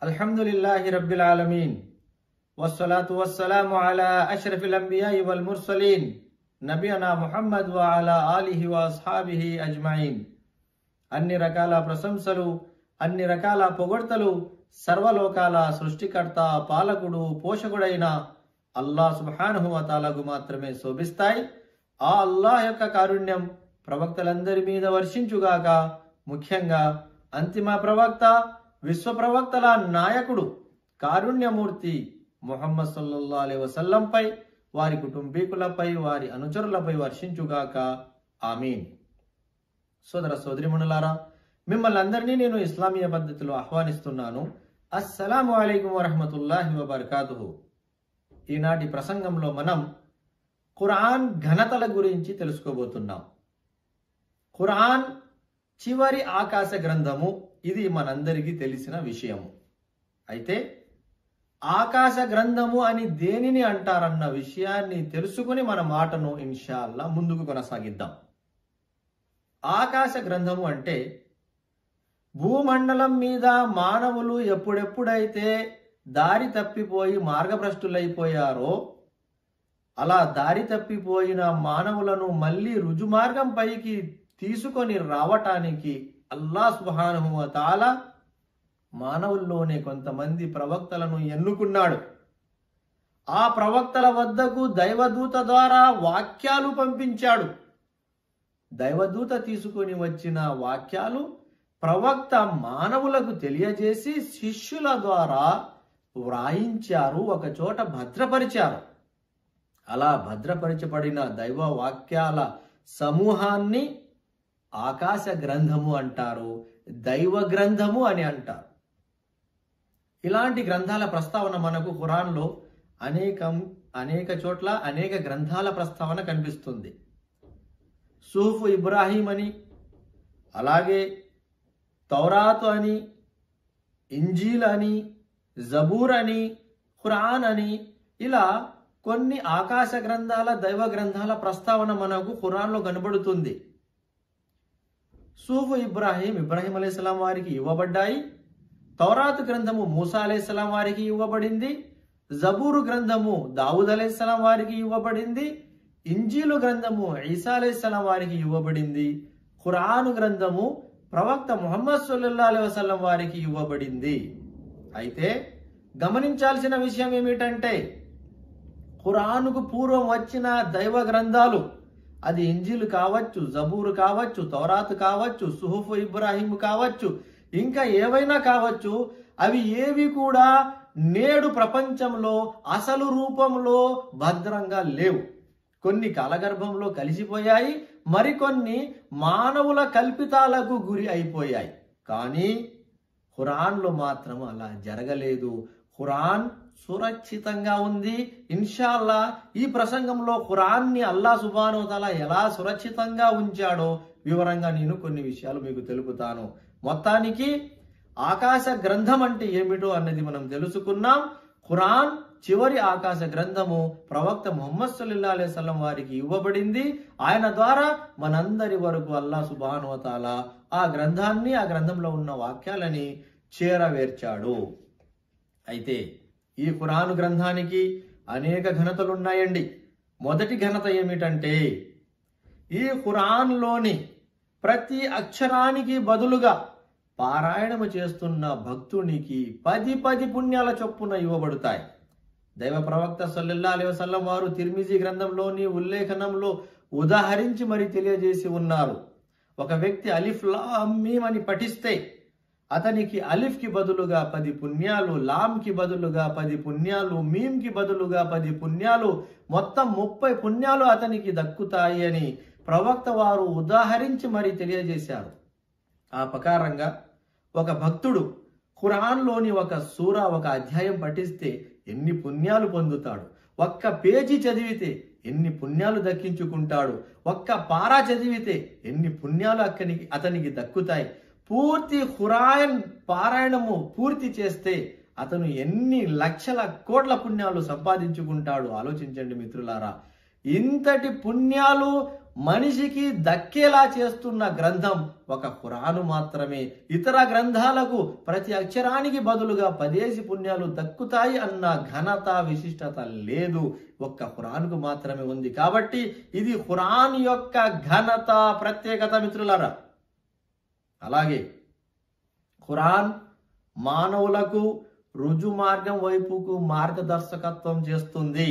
अल्हम्दुलिल्लाहि रब्बिल आलमीन वस्सलातु वस्सलामु अला अशरफिल अंबिया'i वल मुरसलीन नबियना मुहम्मद व अला आलिहि व अस्हाबिहि अज्मईन। అన్ని రకాల ప్రశంసలు, అన్ని రకాల పొగడ్తలు సర్వలోకాల సృష్టికర్త, పాలకుడు, పోషకుడైన అల్లాహ్ సుబ్హానహు వ తఆలాకు మాత్రమే శోభిస్తాయి. ఆ అల్లాహ్ యొక్క కారుణ్యం ప్రవక్తలందరి మీద వర్షించుగాక. ముఖ్యంగా అంతిమ ప్రవక్త, విశ్వ ప్రవక్తల నాయకుడు, కారుణ్యమూర్తి ముహమ్మద్ సల్లల్లాహు అలైహి వసల్లం పై, వారి కుటుంబీకులపై, వారి అనుచరులపై వర్షించుగాక. ఆమీన్. సోదర సోదరిమణులారా, మిమ్మల్ని అందరినీ నేను ఇస్లామీయ పద్ధతిలో ఆహ్వానిస్తున్నాను. అస్సలాము అలైకుం వరహ్మతుల్లాహి వబర్కాతుహు. ఈనాటి ప్రసంగంలో మనం ఖురాన్ ఘనతల గురించి తెలుసుకోబోతున్నాం. ఖురాన్ చివరి ఆకాశ గ్రంథము, ఇది మనందరికీ తెలిసిన విషయము. అయితే ఆకాశ గ్రంథము అని దేనిని అంటారన్న విషయాన్ని తెలుసుకుని మన మాటను ఇన్షాల్లా ముందుకు కొనసాగిద్దాం. ఆకాశ గ్రంథము అంటే భూమండలం మీద మానవులు ఎప్పుడెప్పుడైతే దారి తప్పిపోయి మార్గభ్రష్టులైపోయారో, అలా దారి తప్పిపోయిన మానవులను మళ్ళీ రుజుమార్గం పైకి తీసుకొని రావటానికి అల్లాహ్ సుబ్హానహు వ తఆలా మానవుల్లోనే కొంతమంది ప్రవక్తలను ఎన్నుకున్నాడు. ఆ ప్రవక్తల వద్దకు దైవదూత ద్వారా వాక్యాలు పంపించాడు. దైవదూత తీసుకొని వచ్చిన వాక్యాలు ప్రవక్త మానవులకు తెలియజేసి శిష్యుల ద్వారా వ్రాయించారు, ఒక చోట భద్రపరిచారు. అలా భద్రపరచబడిన దైవ వాక్యాల సమూహాన్ని ఆకాశ గ్రంథము అంటారు, దైవ గ్రంథము అని అంటారు. ఇలాంటి గ్రంథాల ప్రస్తావన మనకు ఖురాన్లో అనేక చోట్ల అనేక గ్రంథాల ప్రస్తావన కనిపిస్తుంది. సుహుఫ్ ఇబ్రాహీం అని, అలాగే తౌరాత్ అని, ఇంజీల్ అని, జబూర్ అని, ఖురాన్ అని, ఇలా కొన్ని ఆకాశ గ్రంథాల, దైవ గ్రంథాల ప్రస్తావన మనకు ఖురాన్లో కనబడుతుంది. సుహుఫ్ ఇబ్రాహీం అలైహిస్సలాం వారికి ఇవ్వబడ్డాయి. తౌరాత్ గ్రంథము మూసా అలైహిస్సలాం వారికి ఇవ్వబడింది. జబూరు గ్రంథము దావూద్ అలైహిస్సలాం వారికి ఇవ్వబడింది. ఇంజీలు గ్రంథము ఈసా అలైహిస్సలాం వారికి ఇవ్వబడింది. ఖురాను గ్రంథము ప్రవక్త ముహమ్మద్ సల్లల్లాహు అలైహి వసల్లం వారికి ఇవ్వబడింది. అయితే గమనించాల్సిన విషయం ఏమిటంటే, ఖురానుకు పూర్వం వచ్చిన దైవ గ్రంథాలు, అది ఇంజీలు కావచ్చు, జబూరు కావచ్చు, తౌరాత్ కావచ్చు, సుహుఫ్ ఇబ్రాహీం కావచ్చు, ఇంకా ఏవైనా కావచ్చు, అవి ఏవి కూడా నేడు ప్రపంచంలో అసలు రూపంలో భద్రంగా లేవు. కొన్ని కాలగర్భంలో కలిసిపోయాయి, మరికొన్ని మానవుల కల్పితాలకు గురి అయిపోయాయి. కానీ ఖురాన్లో మాత్రం అలా జరగలేదు. ఖురాన్ సురక్షితంగా ఉంది. ఇన్షాల్లా ఈ ప్రసంగంలో ఖురాన్ని అల్లాహ్ సుబ్హానహు వ తఆలా ఎలా సురక్షితంగా ఉంచాడో వివరంగా నేను కొన్ని విషయాలు మీకు తెలుపుతాను. మొత్తానికి ఆకాశ గ్రంథం అంటే ఏమిటో అన్నది మనం తెలుసుకున్నాం. ఖురాన్ చివరి ఆకాశ గ్రంథము ప్రవక్త ముహమ్మద్ సల్లల్లాహు అలైహి వసల్లం వారికి ఇవ్వబడింది. ఆయన ద్వారా మనందరి వరకు అల్లాహ్ సుబ్హానహు వ తఆలా ఆ గ్రంథాన్ని, ఆ గ్రంథంలో ఉన్న వాక్యాలని చేరవేర్చాడు. అయితే ఈ ఖురాను గ్రంథానికి అనేక ఘనతలు ఉన్నాయండి. మొదటి ఘనత ఏమిటంటే, ఈ ఖురాన్లోని ప్రతి అక్షరానికి బదులుగా పారాయణము చేస్తున్న భక్తునికి 10 పుణ్యాల చొప్పున ఇవ్వబడతాయి. దైవ ప్రవక్త సల్లల్లాహు అలైహి వసల్లం వారు తిర్మిజీ గ్రంథంలోని ఉల్లేఖనంలో ఉదాహరించి మరి తెలియజేసి ఉన్నారు. ఒక వ్యక్తి అలిఫ్ లామ్ మీమ్ అని పఠిస్తే అతనికి అలిఫ్ కి బదులుగా 10 పుణ్యాలు, లామ్ కి బదులుగా 10 పుణ్యాలు, మీమ్ కి బదులుగా 10 పుణ్యాలు, మొత్తం 30 పుణ్యాలు అతనికి దక్కుతాయి అని ప్రవక్త వారు ఉదాహరించి మరి తెలియజేశారు. ఆ ప్రకారంగా ఒక భక్తుడు ఖురాన్లోని ఒక సూర, ఒక అధ్యాయం పఠిస్తే ఎన్ని పుణ్యాలు పొందుతాడు, ఒక్క పేజీ చదివితే ఎన్ని పుణ్యాలు దక్కించుకుంటాడు, ఒక్క పారా చదివితే ఎన్ని పుణ్యాలు అతనికి దక్కుతాయి. పూర్తి ఖురాన్ పారాయణము పూర్తి చేస్తే అతను ఎన్ని లక్షల కోట్ల పుణ్యాలు సంపాదించుకుంటాడు. ఆలోచించండి మిత్రులారా, ఇంతటి పుణ్యాలు మనిషికి దక్కేలా చేస్తున్న గ్రంథం ఒక ఖురాను మాత్రమే. ఇతర గ్రంథాలకు ప్రతి అక్షరానికి బదులుగా 10 పుణ్యాలు దక్కుతాయి అన్న ఘనత విశిష్టత లేదు, ఒక్క ఖురాన్కు మాత్రమే ఉంది. కాబట్టి ఇది ఖురాన్ యొక్క ఘనత, ప్రత్యేకత మిత్రులారా. అలాగే ఖురాన్ మానవులకు రుజు మార్గం వైపుకు మార్గదర్శకత్వం చేస్తుంది.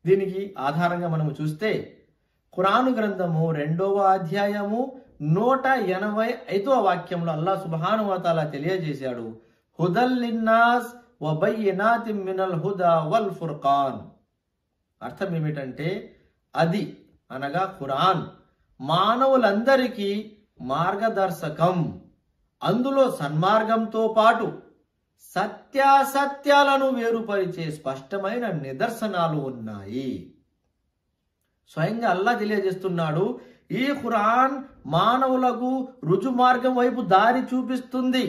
దీనికి ఆధారంగా మనము చూస్తే ఖురాను గ్రంథము 2వ అధ్యాయము 185వ వాక్యంలో అల్లాహ్ సుబ్హానహు వ తఆలా తెలియజేశాడు, హుదల్ లిన్నాస్ వ బయ్యినాతిం మినల్ హుదా వల్ ఫుర్ఖాన్. అర్థం ఏమిటంటే అది అనగా ఖురాన్ మానవులందరికీ మార్గదర్శకం, అందులో సన్మార్గంతో పాటు సత్యాసత్యాలను వేరుపరిచే స్పష్టమైన నిదర్శనాలు ఉన్నాయి. స్వయంగా అల్లాహ్ తెలియజేస్తున్నాడు, ఈ ఖురాన్ మానవులకు రుజు మార్గం వైపు దారి చూపిస్తుంది.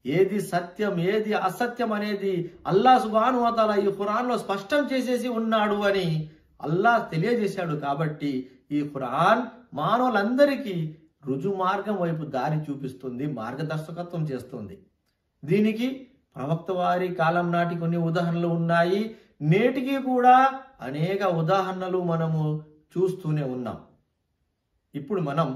ఏది సత్యం ఏది అసత్యం అనేది అల్లాహ్ సుబ్హానహు వ తఆలా ఈ ఖురాన్లో స్పష్టం చేసేసి ఉన్నాడు అని అల్లాహ్ తెలియజేశాడు. కాబట్టి ఈ ఖురాన్ మానవులందరికీ రుజు మార్గం వైపు దారి చూపిస్తుంది, మార్గదర్శకత్వం చేస్తుంది. దీనికి ప్రవక్త వారి కాలం నాటి కొన్ని ఉదాహరణలు ఉన్నాయి. నేటికి కూడా అనేక ఉదాహరణలు మనము చూస్తూనే ఉన్నాం. ఇప్పుడు మనం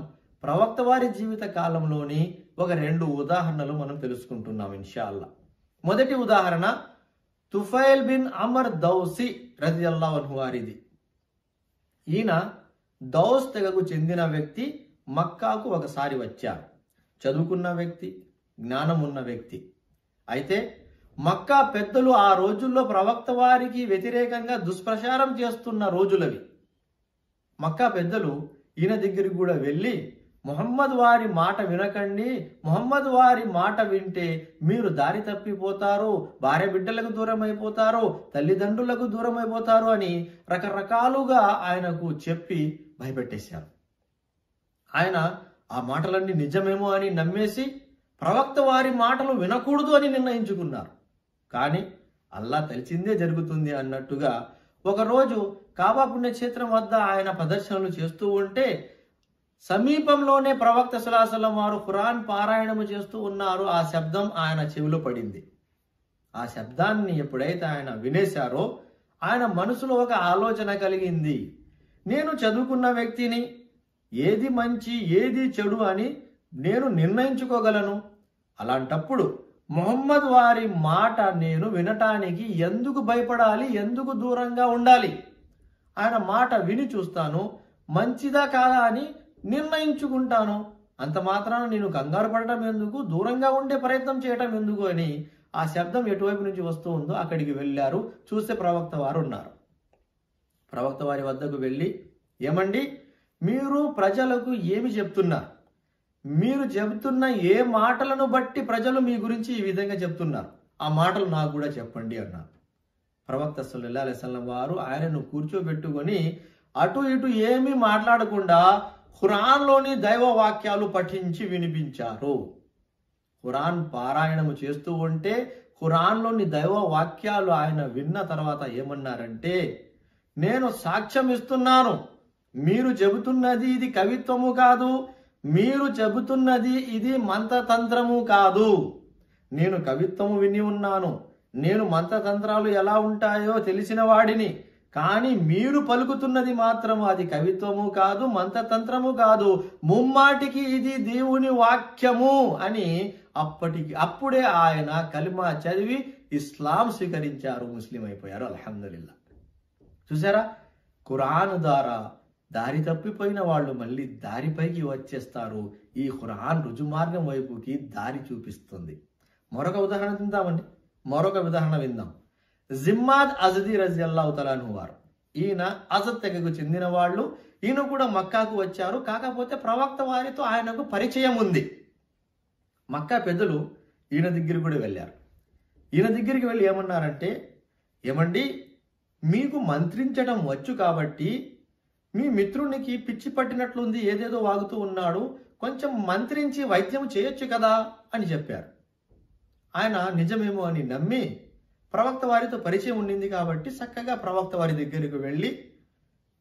ప్రవక్త వారి జీవిత కాలంలోని ఒక 2 ఉదాహరణలు మనం తెలుసుకుంటున్నాం ఇన్షాల్లా. మొదటి ఉదాహరణ తుఫైల్ బిన్ అమర్ దౌసి రజియల్లాహు అన్హు వారిది. ఈయన దౌస్ తెగకు చెందిన వ్యక్తి, మక్కాకు ఒకసారి వచ్చారు. చదువుకున్న వ్యక్తి, జ్ఞానం ఉన్న వ్యక్తి. అయితే మక్కా పెద్దలు ఆ రోజుల్లో ప్రవక్త వారికి వ్యతిరేకంగా దుష్ప్రచారం చేస్తున్న రోజులవి. మక్కా పెద్దలు ఈయన దగ్గరికి కూడా వెళ్ళి, ముహమ్మద్ వారి మాట వినకండి, ముహమ్మద్ వారి మాట వింటే మీరు దారి తప్పిపోతారు, భార్య బిడ్డలకు దూరం అయిపోతారు, తల్లిదండ్రులకు దూరం అయిపోతారు అని రకరకాలుగా ఆయనకు చెప్పి భయపెట్టేశారు. ఆయన ఆ మాటలన్నీ నిజమేమో అని నమ్మేసి ప్రవక్త వారి మాటలు వినకూడదు అని నిర్ణయించుకున్నారు. కానీ అల్లాహ్ తెలిసిందే జరుగుతుంది అన్నట్టుగా ఒకరోజు కాబా పుణ్యక్షేత్రం వద్ద ఆయన ప్రదర్శనలు చేస్తూ ఉంటే సమీపంలోనే ప్రవక్త సల్లల్లాహు అలైహి వసల్లం వారు ఖురాన్ పారాయణము చేస్తూ ఉన్నారు. ఆ శబ్దం ఆయన చెవిలో పడింది. ఆ శబ్దాన్ని ఎప్పుడైతే ఆయన వినేశారో ఆయన మనసులో ఒక ఆలోచన కలిగింది, నేను చదువుకున్న వ్యక్తిని, ఏది మంచి ఏది చెడు అని నేను నిర్ణయించుకోగలను. అలాంటప్పుడు ముహమ్మద్ వారి మాట నేను వినటానికి ఎందుకు భయపడాలి, ఎందుకు దూరంగా ఉండాలి? ఆయన మాట విని చూస్తాను, మంచిదా కాదా అని నిర్ణయించుకుంటాను. అంత మాత్రాన నేను కంగారు పడటం ఎందుకు, దూరంగా ఉండే ప్రయత్నం చేయటం ఎందుకు అని ఆ శబ్దం ఎటువైపు నుంచి వస్తూ ఉందో అక్కడికి వెళ్ళారు. చూస్తే ప్రవక్త వారు ఉన్నారు. ప్రవక్త వారి వద్దకు వెళ్ళి, ఏమండి మీరు ప్రజలకు ఏమి చెప్తున్నారు? మీరు చెబుతున్న ఏ మాటలను బట్టి ప్రజలు మీ గురించి ఈ విధంగా చెప్తున్నారు? ఆ మాటలు నాకు కూడా చెప్పండి అన్నారు. ప్రవక్త సల్లల్లాహు అలైహి వసల్లం వారు ఆయనను కూర్చోబెట్టుకొని అటు ఇటు ఏమీ మాట్లాడకుండా ఖురాన్లోని దైవ వాక్యాలు పఠించి వినిపించారు. ఖురాన్ పారాయణము చేస్తూ ఉంటే ఖురాన్లోని దైవ వాక్యాలు ఆయన విన్న తర్వాత ఏమన్నారంటే, నేను సాక్ష్యం ఇస్తున్నాను, మీరు చెబుతున్నది ఇది కవిత్వము కాదు, మీరు చెబుతున్నది ఇది మంత్రతంత్రము కాదు. నేను కవిత్వము విని ఉన్నాను, నేను మంత్రతంత్రాలు ఎలా ఉంటాయో తెలిసిన వాడిని. కానీ మీరు పలుకుతున్నది మాత్రం అది కవిత్వము కాదు, మంత్రతంత్రము కాదు, ముమ్మాటికి ఇది దేవుని వాక్యము అని అప్పుడే ఆయన కలిమా చదివి ఇస్లాం స్వీకరించారు, ముస్లిం అయిపోయారు. అల్హమ్దులిల్లా. చూసారా, ఖురాన్ ద్వారా దారి తప్పిపోయిన వాళ్ళు మళ్ళీ దారిపైకి వచ్చేస్తారు. ఈ ఖురాన్ రుజుమార్గం వైపుకి దారి చూపిస్తుంది. మరొక ఉదాహరణ తిందామండి, మరొక ఉదాహరణ విందాం. జిమ్మాద్ అజదీ రజియల్లాహు తఆలా అన్హు వారు, ఈయన అజద్ తెగకు చెందిన వాళ్ళు. ఈయన కూడా మక్కాకు వచ్చారు. కాకపోతే ప్రవక్త వారితో ఆయనకు పరిచయం ఉంది. మక్కా పెద్దలు ఈయన దగ్గరికి కూడా వెళ్ళారు. ఈయన దగ్గరికి వెళ్ళి ఏమన్నారంటే, ఏమండి మీకు మంత్రించడం వచ్చు కాబట్టి మీ మిత్రునికి పిచ్చి పట్టినట్లుంది, ఏదేదో వాగుతూ ఉన్నాడు, కొంచెం మంత్రించి వైద్యం చేయొచ్చు కదా అని చెప్పారు. ఆయన నిజమేమో అని నమ్మి ప్రవక్త వారితో పరిచయం ఉండింది కాబట్టి చక్కగా ప్రవక్త వారి దగ్గరికి వెళ్ళి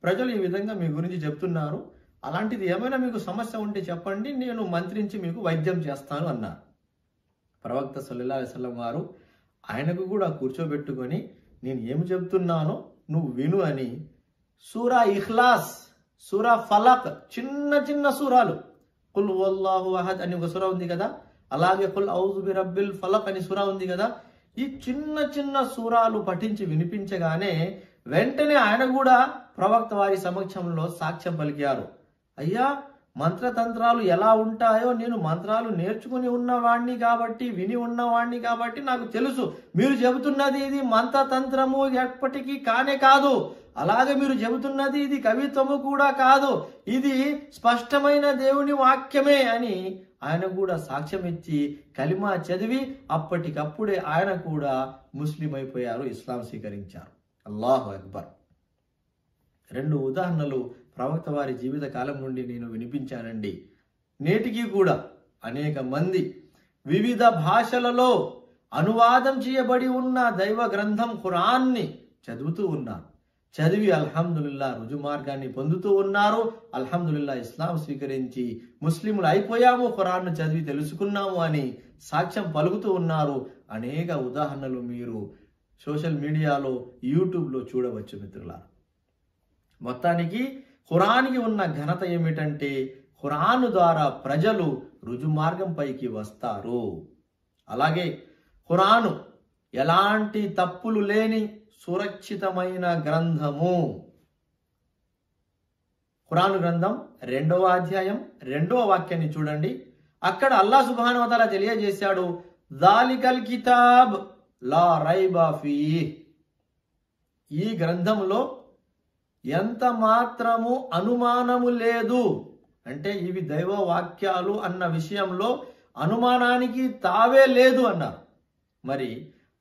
ప్రజలు ఈ విధంగా మీ గురించి చెప్తున్నారు, అలాంటిది ఏమైనా మీకు సమస్య ఉంటే చెప్పండి, నేను మంత్రించి మీకు వైద్యం చేస్తాను అన్నారు. ప్రవక్త సల్లల్లాహు అలైహి వసల్లం వారు ఆయనకు కూడా కూర్చోబెట్టుకొని నేను ఏమి చెప్తున్నానో నువ్వు విను అని సూరా ఇఖ్లాస్, సూరా ఫలక్, చిన్న చిన్న సూరాలు, కుల్ హువల్లాహు అహద్ అని ఒక సూరా ఉంది కదా, అలాగే కుల్ ఔజు బిరబ్బిల్ ఫలక్ అని సూరా ఉంది కదా, ఈ చిన్న చిన్న సూరాలు పఠించి వినిపించగానే వెంటనే ఆయన కూడా ప్రవక్త వారి సమక్షంలో సాక్ష్యం పలికారు. అయ్యా, మంత్రతంత్రాలు ఎలా ఉంటాయో నేను మంత్రాలు నేర్చుకుని ఉన్నవాణ్ణి కాబట్టి, విని ఉన్నవాణ్ణి కాబట్టి నాకు తెలుసు. మీరు చెబుతున్నది ఇది మంత్రతంత్రము ఎప్పటికీ కానే కాదు, అలాగే మీరు చెబుతున్నది ఇది కవిత్వము కూడా కాదు, ఇది స్పష్టమైన దేవుని వాక్యమే అని ఆయన కూడా సాక్ష్యం ఇచ్చి కలిమా చదివి అప్పటికప్పుడే ఆయన కూడా ముస్లిం అయిపోయారు, ఇస్లాం స్వీకరించారు. అల్లాహు అక్బర్. 2 ఉదాహరణలు ప్రవక్త వారి జీవిత కాలం నుండి నేను వినిపించానండి. నేటికి కూడా అనేక మంది వివిధ భాషలలో అనువాదం చేయబడి ఉన్న దైవ గ్రంథం ఖురాన్ని చదువుతూ ఉన్నారు. చదివి అల్హమ్దులిల్లా రుజు మార్గాన్ని పొందుతూ ఉన్నారు. అల్హమ్దులిల్లా ఇస్లాం స్వీకరించి ముస్లింలు అయిపోయాము, ఖురాన్ను చదివి తెలుసుకున్నాము అని సాక్ష్యం పలుకుతూ ఉన్నారు. అనేక ఉదాహరణలు మీరు సోషల్ మీడియాలో, యూట్యూబ్లో చూడవచ్చు మిత్రులారా. మొత్తానికి ఖురాన్కి ఉన్న ఘనత ఏమిటంటే ఖురాన్ ద్వారా ప్రజలు రుజు మార్గంపైకి వస్తారు. అలాగే ఖురాను ఎలాంటి తప్పులు లేని సురక్షితమైన గ్రంథము. ఖురాను గ్రంథం 2వ అధ్యాయం 2వ వాక్యాన్ని చూడండి. అక్కడ అల్లాహ్ సుబ్హానహు వ తఆలా తెలియజేశాడు, జాలికల్ కితాబ్ లా రైబా ఫీహ్. ఈ గ్రంథంలో ఎంత మాత్రము అనుమానము లేదు. అంటే ఇవి దైవ వాక్యాలు అన్న విషయంలో అనుమానానికి తావే లేదు అన్నారు. మరి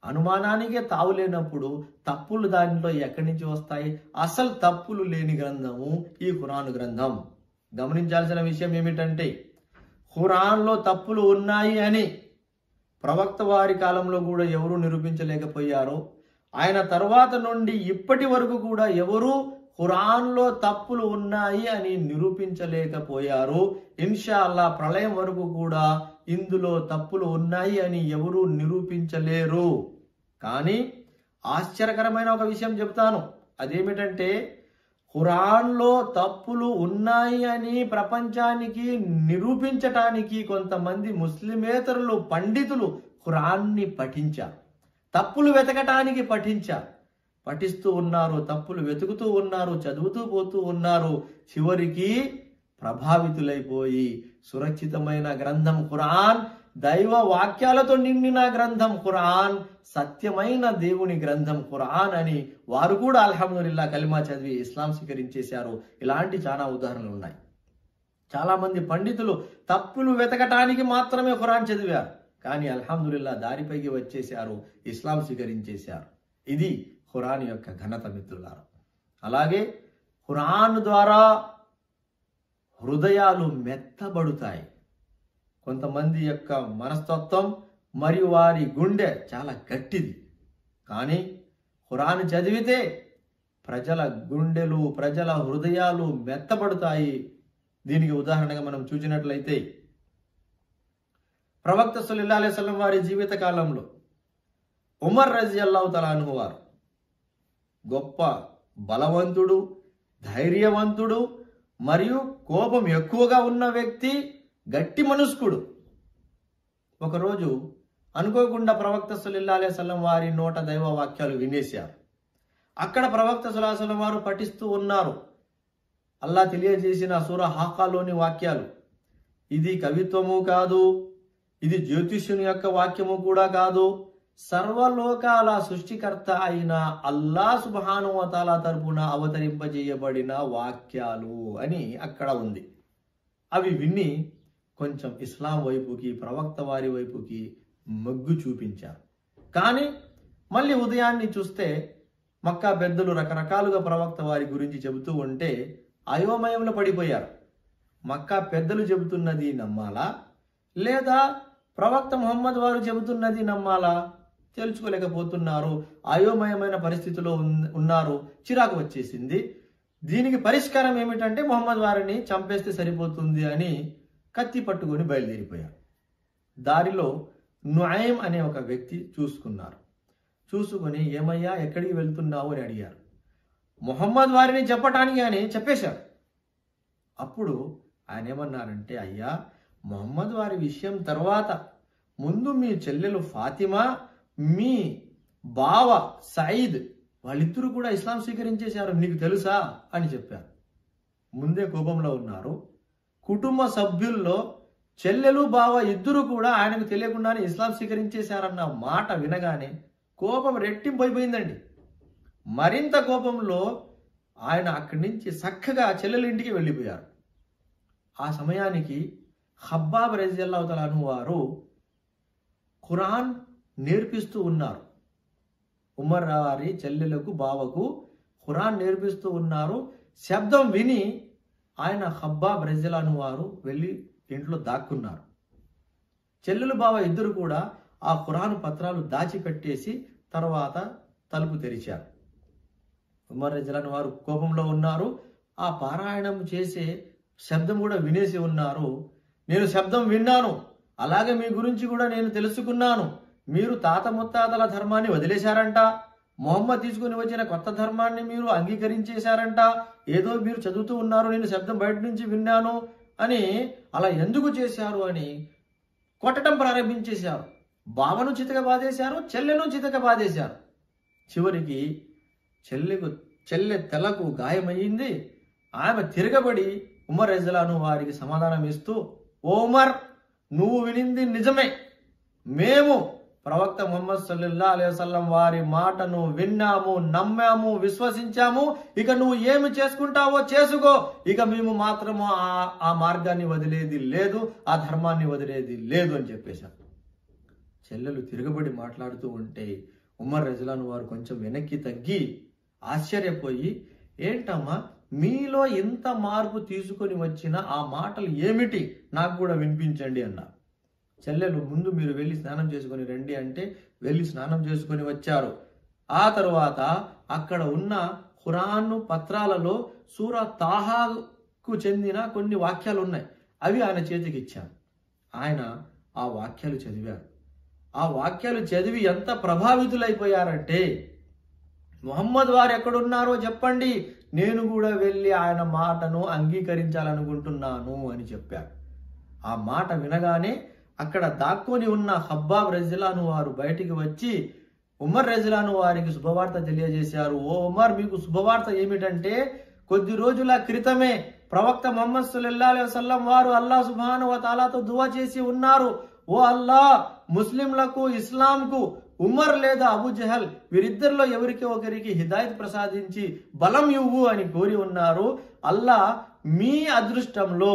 అనుమానానికే తావు లేనప్పుడు తప్పులు దానిలో ఎక్కడి నుంచి వస్తాయి? అసలు తప్పులు లేని గ్రంథము ఈ ఖురాను గ్రంథం. గమనించాల్సిన విషయం ఏమిటంటే ఖురాన్లో తప్పులు ఉన్నాయి అని ప్రవక్త వారి కాలంలో కూడా ఎవరు నిరూపించలేకపోయారో, ఆయన తర్వాత నుండి ఇప్పటి వరకు కూడా ఎవరు ఖురాన్లో తప్పులు ఉన్నాయి అని నిరూపించలేకపోయారు. ఇన్షా అల్లా ప్రళయం వరకు కూడా ఇందులో తప్పులు ఉన్నాయి అని ఎవరు నిరూపించలేరు. కానీ ఆశ్చర్యకరమైన ఒక విషయం చెప్తాను. అదేమిటంటే ఖురాన్లో తప్పులు ఉన్నాయి అని ప్రపంచానికి నిరూపించటానికి కొంతమంది ముస్లిమేతరులు పండితులు ఖురాన్ని పఠించారు. తప్పులు వెతకటానికి పఠించారు. పఠిస్తూ ఉన్నారు, తప్పులు వెతుకుతూ ఉన్నారు, చదువుతూ పోతూ ఉన్నారు. చివరికి ప్రభావితులైపోయి సురక్షితమైన గ్రంథం ఖురాన్, దైవ వాక్యాలతో నిండిన గ్రంథం ఖురాన్, సత్యమైన దేవుని గ్రంథం ఖురాన్ అని వారు కూడా అల్హమ్దులిల్లా కలిమా చదివి ఇస్లాం స్వీకరించేశారు. ఇలాంటి చాలా ఉదాహరణలు ఉన్నాయి. చాలా మంది పండితులు తప్పులు వెతకటానికి మాత్రమే ఖురాన్ చదివారు, కానీ అల్హమ్దులిల్లా దారిపైకి వచ్చేశారు, ఇస్లాం స్వీకరించేశారు. ఇది ఖురాన్ యొక్క ఘనత మిత్రులారా. అలాగే ఖురాన్ ద్వారా హృదయాలు మెత్తబడుతాయి. కొంతమంది యొక్క మనస్తత్వం మరియు వారి గుండె చాలా గట్టిది, కానీ ఖురాన్ చదివితే ప్రజల గుండెలు, ప్రజల హృదయాలు మెత్తబడతాయి. దీనికి ఉదాహరణగా మనం చూసినట్లయితే ప్రవక్త సల్లల్లాహు అలైహి వసల్లం వారి జీవిత కాలంలో ఉమర్ రజియల్లాహు తఆలా అన్హు వారు గొప్ప బలవంతుడు, ధైర్యవంతుడు మరియు కోపం ఎక్కువగా ఉన్న వ్యక్తి, గట్టి మనస్కుడు. ఒకరోజు అనుకోకుండా ప్రవక్త సల్లల్లాహు అలైహి వసల్లం వారి నోట దైవ వాక్యాలు వినేశారు. అక్కడ ప్రవక్త సల్లల్లాహు అలైహి వసల్లం వారు పఠిస్తూ ఉన్నారు. అల్లా తెలియజేసిన సూరా హాకాలోని వాక్యాలు. ఇది కవిత్వము కాదు, ఇది జ్యోతిష్యుని యొక్క వాక్యము కూడా కాదు, సర్వలోకాల సృష్టికర్త అయిన అల్లా సుబ్హానహు వ తఆలా తరపున అవతరింపజేయబడిన వాక్యాలు అని అక్కడ ఉంది. అవి విని కొంచెం ఇస్లాం వైపుకి, ప్రవక్త వారి వైపుకి మొగ్గు చూపించారు. కానీ మళ్ళీ ఉదయాన్ని చూస్తే మక్కా పెద్దలు రకరకాలుగా ప్రవక్త వారి గురించి చెబుతూ ఉంటే అయోమయంలో పడిపోయారు. మక్కా పెద్దలు చెబుతున్నది నమ్మాలా, లేదా ప్రవక్త ముహమ్మద్ వారు చెబుతున్నది నమ్మాలా తెలుసుకోలేకపోతున్నారు. అయోమయమైన పరిస్థితిలో ఉన్నారు. చిరాకు వచ్చేసింది. దీనికి పరిష్కారం ఏమిటంటే మొహమ్మద్ వారిని చంపేస్తే సరిపోతుంది అని కత్తి పట్టుకొని బయలుదేరిపోయారు. దారిలో నుఐమ్ అనే ఒక వ్యక్తి చూసుకొని ఏమయ్యా ఎక్కడికి వెళ్తున్నావు అని అడిగారు. మొహమ్మద్ వారిని చెప్పటానికి అని చెప్పేశారు. అప్పుడు ఆయన ఏమన్నారంటే, అయ్యా మొహమ్మద్ వారి విషయం తర్వాత ముందు మీ చెల్లెలు ఫాతిమా, మీ బావ సయీద్ వాళ్ళిద్దరూ కూడా ఇస్లాం స్వీకరించేశారు, నీకు తెలుసా అని చెప్పారు. ముందే కోపంలో ఉన్నారు. కుటుంబ సభ్యుల్లో చెల్లెలు బావ ఇద్దరు కూడా ఆయనకు తెలియకుండానే ఇస్లాం స్వీకరించేశారన్న మాట వినగానే కోపం రెట్టింపైపోయిందండి. మరింత కోపంలో ఆయన అక్కడి నుంచి చక్కగా చెల్లెల ఇంటికి వెళ్ళిపోయారు. ఆ సమయానికి ఖబ్బాబ్ రజియల్లాహు తఆలా అన్హు వారు ఖురాన్ నేర్పిస్తూ ఉన్నారు. ఉమర్ వారి చెల్లెలకు బావకు ఖురాన్ నేర్పిస్తూ ఉన్నారు. శబ్దం విని ఆయన ఖబ్బాబ్ రజియల్లాహు అన్హు వారు వెళ్ళి ఇంట్లో దాక్కున్నారు. చెల్లెలు బావ ఇద్దరు కూడా ఆ ఖురాన్ పత్రాలు దాచిపెట్టేసి తర్వాత తలుపు తెరిచారు. ఉమర్ రజియల్లాహు అన్హు వారు కోపంలో ఉన్నారు. ఆ పారాయణం చేసే శబ్దం కూడా వినేసి ఉన్నారు. నేను శబ్దం విన్నాను, అలాగే మీ గురించి కూడా నేను తెలుసుకున్నాను. మీరు తాత ముత్తాతల ధర్మాన్ని వదిలేశారంట, మొహమ్మద్ తీసుకుని వచ్చిన కొత్త ధర్మాన్ని మీరు అంగీకరించేశారంట, ఏదో మీరు చదువుతూ ఉన్నారు, నేను శబ్దం బయట నుంచి విన్నాను అని, అలా ఎందుకు చేశారు అని కొట్టడం ప్రారంభించేశారు. బావను చితక బాధేశారు, చెల్లెను చితక బాధేశారు. చివరికి చెల్లె తలకు గాయమయ్యింది. ఆమె తిరగబడి ఉమర్ రజియల్లాహు అన్హు వారికి సమాధానం ఇస్తూ, ఓ ఉమర్, నువ్వు వినింది నిజమే, మేము ప్రవక్త ముహమ్మద్ సల్లల్లాహు అలైహి వసల్లం వారి మాటను విన్నాము, నమ్మాము, విశ్వసించాము. ఇక నువ్వు ఏమి చేసుకుంటావో చేసుకో, ఇక మేము మాత్రము ఆ మార్గాన్ని వదిలేది లేదు, ఆ ధర్మాన్ని వదిలేది లేదు అని చెప్పేశారు. చెల్లెలు తిరగబడి మాట్లాడుతూ ఉంటే ఉమర్ రజియల్లాహు అన్హు వారు కొంచెం వెనక్కి తగ్గి ఆశ్చర్యపోయి, ఏంటమ్మా మీలో ఇంత మార్పు తీసుకొని వచ్చిన ఆ మాటలు ఏమిటి, నాకు కూడా వినిపించండి అన్నారు. చెల్లెలు ముందు మీరు వెళ్ళి స్నానం చేసుకొని రండి అంటే వెళ్ళి స్నానం చేసుకొని వచ్చారు. ఆ తరువాత అక్కడ ఉన్న ఖురాన్ పత్రాలలో సూరా తాహాకు చెందిన కొన్ని వాక్యాలు ఉన్నాయి, అవి ఆయన చేతికి ఇచ్చారు. ఆయన ఆ వాక్యాలు చదివారు. ఆ వాక్యాలు చదివి ఎంత ప్రభావితులైపోయారంటే, మొహమ్మద్ వారు ఎక్కడున్నారో చెప్పండి, నేను కూడా వెళ్ళి ఆయన మాటను అంగీకరించాలనుకుంటున్నాను అని చెప్పారు. ఆ మాట వినగానే అక్కడ దాక్కొని ఉన్న ఖబ్బాబ్ రజియల్లాహు అన్హు వారు బయటికి వచ్చి ఉమర్ రజియల్లాహు అన్హు వారికి శుభవార్త తెలియజేశారు. ఓ ఉమర్, మీకు శుభవార్త ఏమిటంటే, కొద్ది రోజుల క్రితమే ప్రవక్త ముహమ్మద్ సల్లల్లాహు అలైహి వసల్లం వారు అల్లాహ్ సుబ్హానహు వ తఆలాతో దువా చేసి ఉన్నారు, ఓ అల్లాహ్, ముస్లింలకు ఇస్లాంకు ఉమర్ లేదా అబూ జహల్ వీరిద్దరిలో ఎవరికి ఒకరికి హిదాయత్ ప్రసాదించి బలం ఇవ్వు అని కోరి ఉన్నారు. అల్లాహ్ మీ అదృష్టంలో,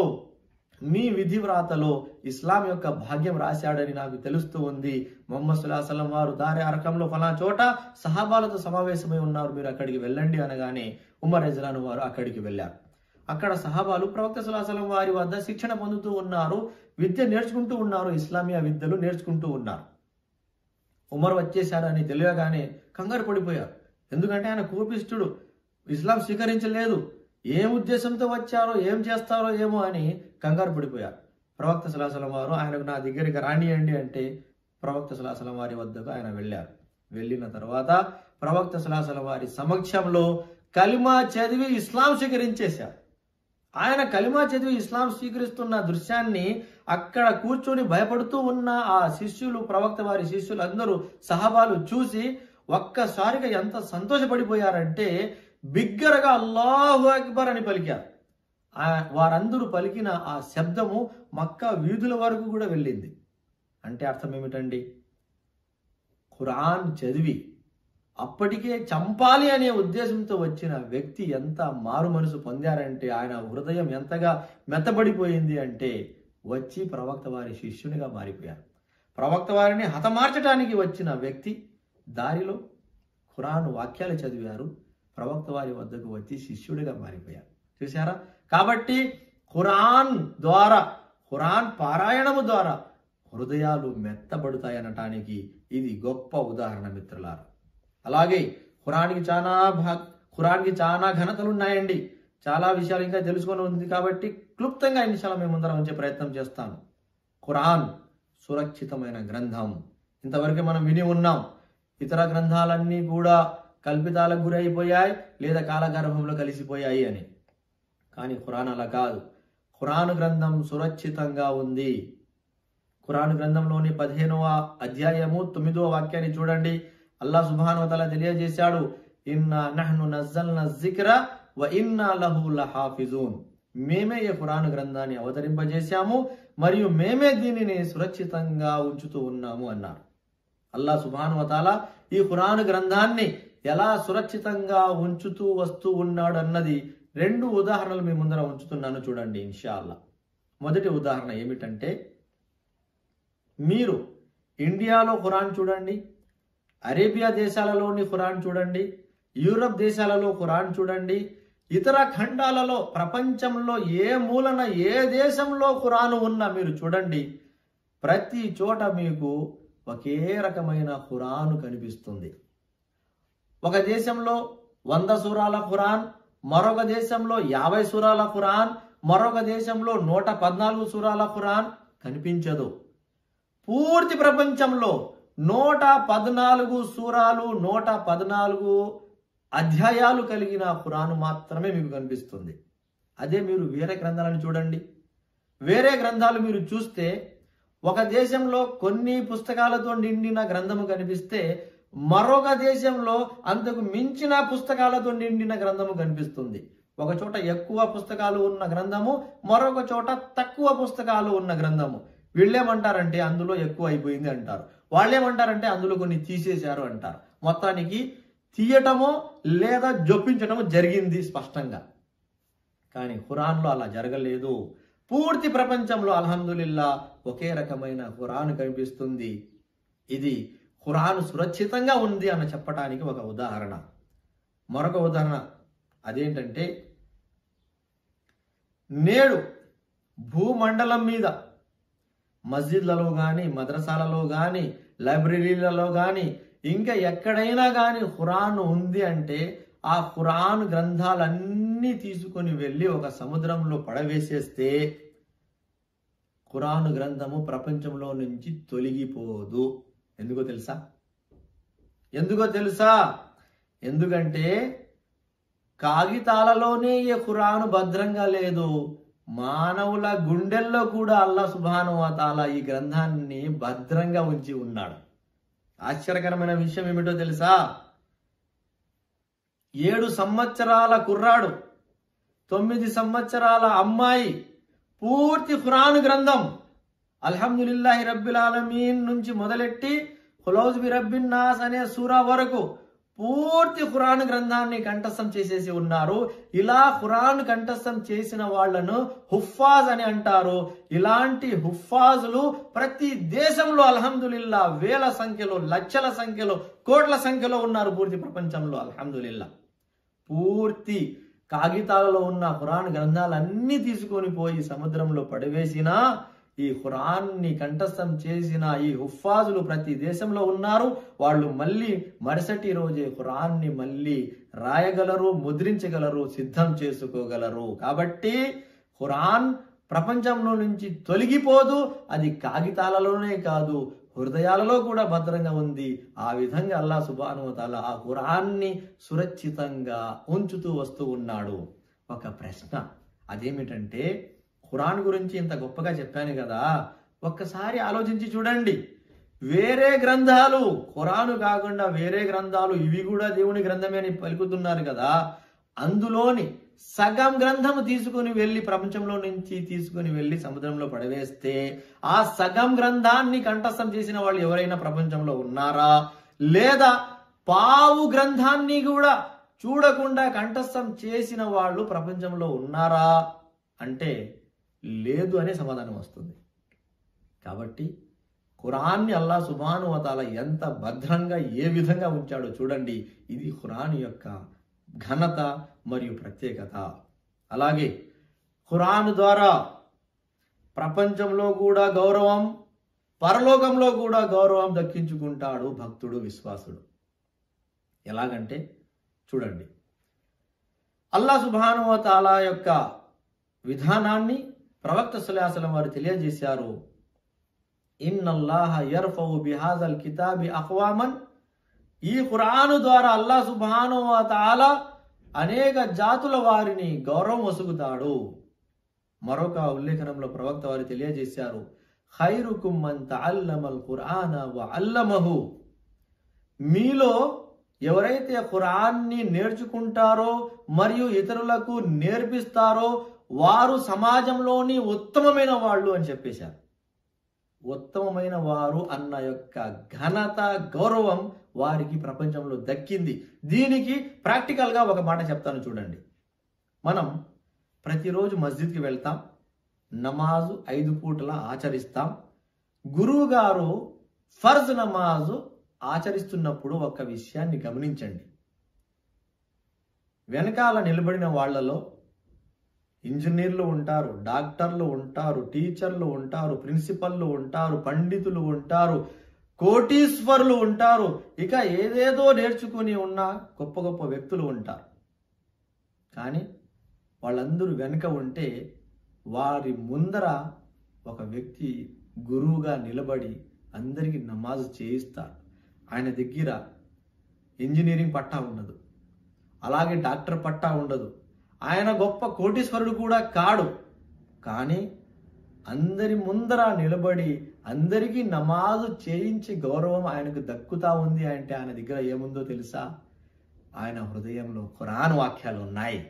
మీ విధి వ్రాతలో ఇస్లాం యొక్క భాగ్యం రాశాడని నాకు తెలుస్తూ ఉంది. ముహమ్మద్ సల్లల్లాహు అలైహి వసల్లం వారు దారి అరకంలో ఫలా చోట సహాబాలతో సమావేశమై ఉన్నారు, మీరు అక్కడికి వెళ్ళండి అనగానే ఉమర్ రజియల్లాహు అన్హు వారు అక్కడికి వెళ్ళారు. అక్కడ సహాబాలు ప్రవక్త సల్లల్లాహు అలైహి వసల్లం వారి వద్ద శిక్షణ పొందుతూ ఉన్నారు, విద్య నేర్చుకుంటూ ఉన్నారు, ఇస్లామియా విద్యలు నేర్చుకుంటూ ఉన్నారు. ఉమర్ వచ్చేశాడని తెలియగానే కంగారు పడిపోయారు. ఎందుకంటే ఆయన కోపిష్ఠుడు, ఇస్లాం స్వీకరించలేదు, ఏం ఉద్దేశంతో వచ్చారో ఏం చేస్తారో ఏమో అని కంగారు పడిపోయారు. ప్రవక్త సల్లల్లాహు అలైహి వసల్లం వారు ఆయనకు నా దగ్గరికి రానియండి అంటే ప్రవక్త సల్లల్లాహు అలైహి వసల్లం వారి వద్దకు ఆయన వెళ్ళారు. వెళ్ళిన తర్వాత ప్రవక్త సల్లల్లాహు అలైహి వసల్లం వారి సమక్షంలో కలిమా చదివి ఇస్లాం స్వీకరించేశారు. ఆయన కలిమా చదివి ఇస్లాం స్వీకరిస్తున్న దృశ్యాన్ని అక్కడ కూర్చొని భయపడుతూ ఉన్న ఆ శిష్యులు, ప్రవక్త వారి శిష్యులు అందరూ సహాబాలు చూసి ఒక్కసారిగా ఎంత సంతోషపడిపోయారంటే బిగ్గరగా అల్లాహు అక్బర్ అని పలికారు. వారందరూ పలికిన ఆ శబ్దము మక్కా వీధుల వరకు కూడా వెళ్ళింది. అంటే అర్థం ఏమిటండి, ఖురాన్ చదివి అప్పటికే చంపాలి అనే ఉద్దేశంతో వచ్చిన వ్యక్తి ఎంత మారు మనసు పొందారంటే, ఆయన హృదయం ఎంతగా మెత్తబడిపోయింది అంటే వచ్చి ప్రవక్త వారి శిష్యునిగా మారిపోయారు. ప్రవక్త వారిని హతమార్చడానికి వచ్చిన వ్యక్తి దారిలో ఖురాన్ వాక్యాలు చదివారు, ప్రవక్త వారి వద్దకు వచ్చి శిష్యుడిగా మారిపోయారు. చూసారా? కాబట్టి ఖురాన్ ద్వారా, ఖురాన్ పారాయణము ద్వారా హృదయాలు మెత్తబడతాయి అనటానికి ఇది గొప్ప ఉదాహరణ మిత్రులారా. అలాగే ఖురాన్కి చాలా ఘనతలు ఉన్నాయండి. చాలా విషయాలు ఇంకా తెలుసుకొని ఉంది కాబట్టి క్లుప్తంగా ఇన్షాల్లా మేము ముందర ఉంచే ప్రయత్నం చేస్తాను. ఖురాన్ సురక్షితమైన గ్రంథం. ఇంతవరకు మనం విని ఉన్నాం ఇతర గ్రంథాలన్నీ కూడా కల్పితాలకు గురైపోయాయి లేదా కాలగర్భంలో కలిసిపోయాయి అని. కానీ ఖురాన్ అలా కాదు. ఖురాన్ గ్రంథం సురక్షితంగా ఉంది. ఖురాన్ గ్రంథంలోని 15వ అధ్యాయము 9వ వాక్యాన్ని చూడండి. అల్లాహ్ సుబ్హానహు వ తఆలా తెలియజేశాడు, ఇన్నా నహ్ను నజ్జల్నా జిక్ర వ ఇన్నా లహు లహాఫిజూన్. మేమే ఈ ఖురాన్ గ్రంథాన్ని అవతరింపజేశాము మరియు మేమే దీనిని సురక్షితంగా ఉంచుతూ ఉన్నాము అన్నారు. అల్లాహ్ సుబ్హానహు వ తఆలా ఈ ఖురాన్ గ్రంథాన్ని ఎలా సురక్షితంగా ఉంచుతూ వస్తూ ఉన్నాడు అన్నది 2 ఉదాహరణలు మీ ముందర ఉంచుతున్నాను చూడండి ఇన్షాల్లా. మొదటి ఉదాహరణ ఏమిటంటే, మీరు ఇండియాలో ఖురాన్ చూడండి, అరేబియా దేశాలలోని ఖురాన్ చూడండి, యూరప్ దేశాలలో ఖురాన్ చూడండి, ఇతర ఖండాలలో ప్రపంచంలో ఏ మూలన ఏ దేశంలో ఖురాన్ ఉన్నా మీరు చూడండి, ప్రతి చోట మీకు ఒకే రకమైన ఖురాన్ కనిపిస్తుంది. ఒక దేశంలో 100 సూరాల ఖురాన్, మరొక దేశంలో 50 సూరాల ఖురాన్, మరొక దేశంలో 114 సూరాల ఖురాన్ కనిపించదు. పూర్తి ప్రపంచంలో 114 సూరాలు 114 అధ్యాయాలు కలిగిన ఖురాన్ మాత్రమే మీకు కనిపిస్తుంది. అదే మీరు వేరే గ్రంథాలను చూడండి. వేరే గ్రంథాలు మీరు చూస్తే ఒక దేశంలో కొన్ని పుస్తకాలతో నిండిన గ్రంథము కనిపిస్తే మరొక దేశంలో అంతకు మించిన పుస్తకాలతో నిండిన గ్రంథము కనిపిస్తుంది. ఒక చోట ఎక్కువ పుస్తకాలు ఉన్న గ్రంథము, మరొక చోట తక్కువ పుస్తకాలు ఉన్న గ్రంథము. వీళ్ళేమంటారంటే అందులో ఎక్కువ అయిపోయింది అంటారు, వాళ్ళేమంటారంటే అందులో కొన్ని తీసేశారు అంటారు. మొత్తానికి తీయటమో లేదా జొప్పించటమో జరిగింది స్పష్టంగా. కానీ ఖురాన్లో అలా జరగలేదు. పూర్తి ప్రపంచంలో అల్హమ్దులిల్లా ఒకే రకమైన ఖురాన్ కనిపిస్తుంది. ఇది ఖురాన్ సురక్షితంగా ఉంది అని చెప్పడానికి ఒక ఉదాహరణ. మరొక ఉదాహరణ అదేంటంటే, నేడు భూమండలం మీద మస్జిద్లలో కానీ, మద్రసాలలో కానీ, లైబ్రరీలలో కానీ, ఇంకా ఎక్కడైనా కానీ ఖురాన్ ఉంది అంటే ఆ ఖురాన్ గ్రంథాలన్నీ తీసుకొని వెళ్ళి ఒక సముద్రంలో పడవేసేస్తే ఖురాన్ గ్రంథము ప్రపంచంలో నుంచి తొలగిపోదు. ఎందుకో తెలుసా? ఎందుకంటే కాగితాలలోనే ఈ ఖురాన్ భద్రంగా లేదు, మానవుల గుండెల్లో కూడా అల్లాహ్ సుబ్హానహు వ తఆలా ఈ గ్రంథాన్ని భద్రంగా ఉంచి ఉన్నాడు. ఆశ్చర్యకరమైన విషయం ఏమిటో తెలుసా? 7 సంవత్సరాల కుర్రాడు, 9 సంవత్సరాల అమ్మాయి పూర్తి ఖురాన్ గ్రంథం అల్హమ్దులిల్లాహి రబ్బిల్ ఆలమీన్ నుంచి మొదలెట్టి ఖులౌజ్ బి రబ్బిన్ నాస్ అనే సూరా వరకు పూర్తి ఖురాన్ గ్రంథాన్ని కంఠస్థం చేసేసి ఉన్నారు. ఇలా ఖురాన్ కంఠస్థం చేసిన వాళ్లను హుఫాజ్ అని అంటారు. ఇలాంటి హుఫాజులు ప్రతి దేశంలో అల్హమ్దులిల్లా వేల సంఖ్యలో, లక్షల సంఖ్యలో, కోట్ల సంఖ్యలో ఉన్నారు పూర్తి ప్రపంచంలో అల్హమ్దులిల్లా. పూర్తి కాగితాలలో ఉన్న ఖురాన్ గ్రంథాలన్నీ తీసుకొని పోయి సముద్రంలో పడివేసినా ఈ ఖురాన్ని కంఠస్థం చేసిన ఈ హుఫాజులు ప్రతి దేశంలో ఉన్నారు. వాళ్ళు మళ్ళీ మరుసటి రోజే ఖురాన్ని మళ్ళీ రాయగలరు, ముద్రించగలరు, సిద్ధం చేసుకోగలరు. కాబట్టి ఖురాన్ ప్రపంచంలో నుంచి తొలగిపోదు. అది కాగితాలలోనే కాదు, హృదయాలలో కూడా భద్రంగా ఉంది. ఆ విధంగా అల్లాహ్ సుబ్హానహు వ తఆలా ఆ ఖురాన్ని సురక్షితంగా ఉంచుతూ వస్తూ ఉన్నాడు. ఒక ప్రశ్న అదేమిటంటే, ఖురాన్ గురించి ఇంత గొప్పగా చెప్పాను కదా, ఒక్కసారి ఆలోచించి చూడండి. వేరే గ్రంథాలు, ఖురాను కాకుండా వేరే గ్రంథాలు, ఇవి కూడా దేవుని గ్రంథమే అని పలుకుతున్నారు కదా, అందులోని సగం గ్రంథము తీసుకుని వెళ్ళి ప్రపంచంలో నుంచి తీసుకుని వెళ్ళి సముద్రంలో పడవేస్తే ఆ సగం గ్రంథాన్ని కంఠస్థం చేసిన వాళ్ళు ఎవరైనా ప్రపంచంలో ఉన్నారా? లేదా పావు గ్రంథాన్ని కూడా చూడకుండా కంఠస్థం చేసిన వాళ్ళు ప్రపంచంలో ఉన్నారా అంటే లేదు అనే సమాధానం వస్తుంది. కాబట్టి ఖురాన్ని అల్లాహ్ సుబ్హానహు వ తఆలా ఎంత భద్రంగా ఏ విధంగా ఉంచాడో చూడండి. ఇది ఖురాన్ యొక్క ఘనత మరియు ప్రత్యేకత. అలాగే ఖురాన్ ద్వారా ప్రపంచంలో కూడా గౌరవం, పరలోకంలో కూడా గౌరవం దక్కించుకుంటాడు భక్తుడు, విశ్వాసుడు. ఎలాగంటే చూడండి, అల్లాహ్ సుబ్హానహు వ తఆలా యొక్క విధానాన్ని ప్రవక్త సల్లల్లాహు అలైహి వసల్లం వారు తెలియజేశారు. ఇన్నల్లాహ యర్ఫౌ బిహాజల్ కితాబి అఖ్వామన్, ఈ ఖురాను ద్వారా అల్లాహ్ సుబ్హానహు వ తఆలా అనేక జాతుల వారిని గౌరవం వసుగుతాడు. మరొక ఉల్లేఖనంలో ప్రవక్త వారు తెలియజేశారు, ఖైరుకుం మన్ తఅల్లమల్ ఖురాన వ అల్లమహు, మీలో ఎవరైతే ఖురాన్ని నేర్చుకుంటారో మరియు ఇతరులకు నేర్పిస్తారో వారు సమాజంలోని ఉత్తమమైన వాళ్ళు అని చెప్పేశారు. ఉత్తమమైన వారు అన్న యొక్క ఘనత, గౌరవం వారికి ప్రపంచంలో దక్కింది. దీనికి ప్రాక్టికల్గా ఒక మాట చెప్తాను చూడండి. మనం ప్రతిరోజు మస్జిద్కి వెళ్తాం, నమాజు 5 పూటల ఆచరిస్తాం. గురువు గారు ఫర్జ్ నమాజు ఆచరిస్తున్నప్పుడు ఒక విషయాన్ని గమనించండి. వెనకాల నిలబడిన వాళ్లలో ఇంజనీర్లు ఉంటారు, డాక్టర్లు ఉంటారు, టీచర్లు ఉంటారు, ప్రిన్సిపల్లు ఉంటారు, పండితులు ఉంటారు, కోటీశ్వరులు ఉంటారు, ఇక ఏదేదో నేర్చుకుని ఉన్న గొప్ప గొప్ప వ్యక్తులు ఉంటారు. కానీ వాళ్ళందరూ వెనుక ఉంటే వారి ముందర ఒక వ్యక్తి గురువుగా నిలబడి అందరికీ నమాజు చేయిస్తారు. ఆయన దగ్గర ఇంజనీరింగ్ పట్టా ఉండదు, అలాగే డాక్టర్ పట్టా ఉండదు, ఆయన గొప్ప కోటీశ్వరుడు కూడా కాడు. కానీ అందరి ముందర నిలబడి అందరికీ నమాజు చేయించి గౌరవం ఆయనకు దక్కుతా ఉంది అంటే ఆయన దగ్గర ఏముందో తెలుసా? ఆయన హృదయంలో ఖురాన్ వాక్యాలు ఉన్నాయి.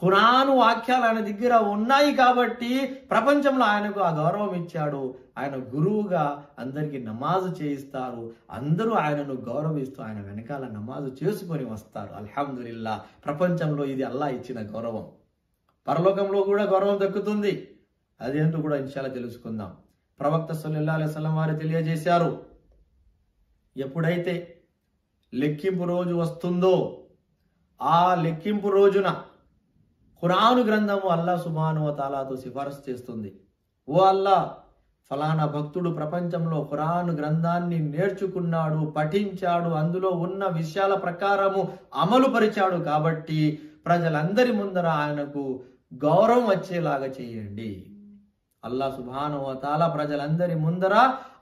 ఖురాన్ వాక్యాలు ఆయన దగ్గర ఉన్నాయి కాబట్టి ప్రపంచంలో ఆయనకు ఆ గౌరవం ఇచ్చాడు. ఆయన గురువుగా అందరికీ నమాజు చేయిస్తారు. అందరూ ఆయనను గౌరవిస్తూ ఆయన వెనకాల నమాజు చేసుకొని వస్తారు. అల్హమ్దులిల్లా, ప్రపంచంలో ఇది అల్లాహ్ ఇచ్చిన గౌరవం. పరలోకంలో కూడా గౌరవం దక్కుతుంది. అదేంటో కూడా ఇన్షాల్లా తెలుసుకుందాం. ప్రవక్త సల్లల్లాహు అలైహి వసల్లం వారు తెలియజేశారు, ఎప్పుడైతే లెక్కింపు రోజు వస్తుందో ఆ లెక్కింపు రోజున ఖురాను గ్రంథము అల్లాహ్ సుబ్హానహు వ తఆలాతో సిఫారసు చేస్తుంది. ఓ అల్లాహ్, ఫలానా భక్తుడు ప్రపంచంలో ఖురాను గ్రంథాన్ని నేర్చుకున్నాడు, పఠించాడు, అందులో ఉన్న విషయాల ప్రకారము అమలు పరిచాడు కాబట్టి ప్రజలందరి ముందర ఆయనకు గౌరవం వచ్చేలాగా చేయండి. అల్లాహ్ సుబ్హానహు వ తఆలా ప్రజలందరి ముందర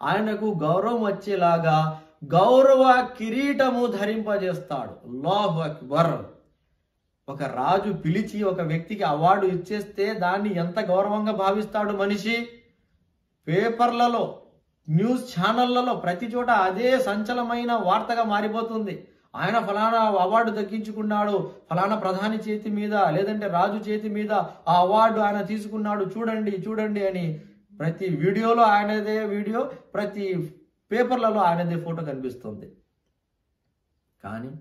ఆయనకు గౌరవం వచ్చేలాగా గౌరవ కిరీటము ధరింపజేస్తాడు. అల్లాహు అక్బర్. ఒక రాజు పిలిచి ఒక వ్యక్తికి అవార్డు ఇచ్చేస్తే దాన్ని ఎంత గౌరవంగా భావిస్తాడు మనిషి. పేపర్లలో, న్యూస్ ఛానళ్లలో ప్రతి చోట అదే సంచలమైన వార్తగా మారిపోతుంది. ఆయన ఫలానా అవార్డు దక్కించుకున్నాడు, ఫలానా ప్రధాని చేతి మీద లేదంటే రాజు చేతి మీద ఆ అవార్డు ఆయన తీసుకున్నాడు, చూడండి చూడండి అని ప్రతి వీడియోలో ఆయనదే వీడియో, ప్రతి పేపర్లలో ఆయనదే ఫోటో కనిపిస్తుంది. కానీ